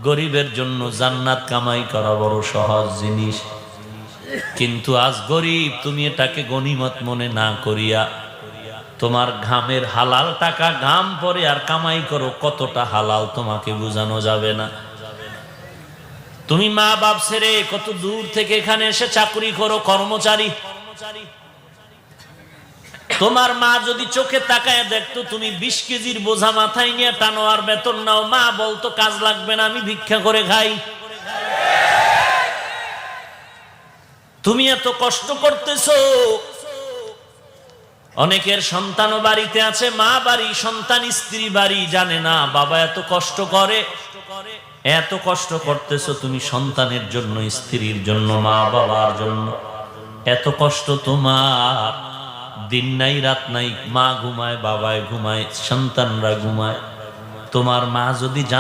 গরিবের জন্য জান্নাত কামাই করা বড় সহজ জিনিস, কিন্তু আজ গরিব তুমি এটাকে গনিমত মনে না করিয়া তোমার ঘামের হালাল টাকা ঘাম পরে আর কামাই করো, কতটা হালাল তোমাকে বোঝানো যাবে না। তুমি মা বাপ ছেড়ে কত দূর থেকে এখানে এসে চাকরি করো, কর্মচারী। তোমার মা যদি চোখে তাকায় দেখতো তুমি 20 কেজির বোঝা মাথায় নিয়ে টানো আর বেতন নাও, মা বলতো কাজ লাগবে না, আমি ভিক্ষা করে খাই। তুমি এত কষ্ট করতেছো। অনেকের সন্তানও বাড়িতে আছে, মা বাড়ি, সন্তান স্ত্রী বাড়ি, জানে না বাবা এত কষ্ট করে। এত কষ্ট করতেছো তুমি সন্তানের জন্য, স্ত্রীর জন্য, মা বাবার জন্য। এত কষ্ট তোমার, দিন নাই রাত নাই, মা ঘুমায়, বাবায় ঘুমায়, সন্তানরা ঘুমায়। তোমার মা যদি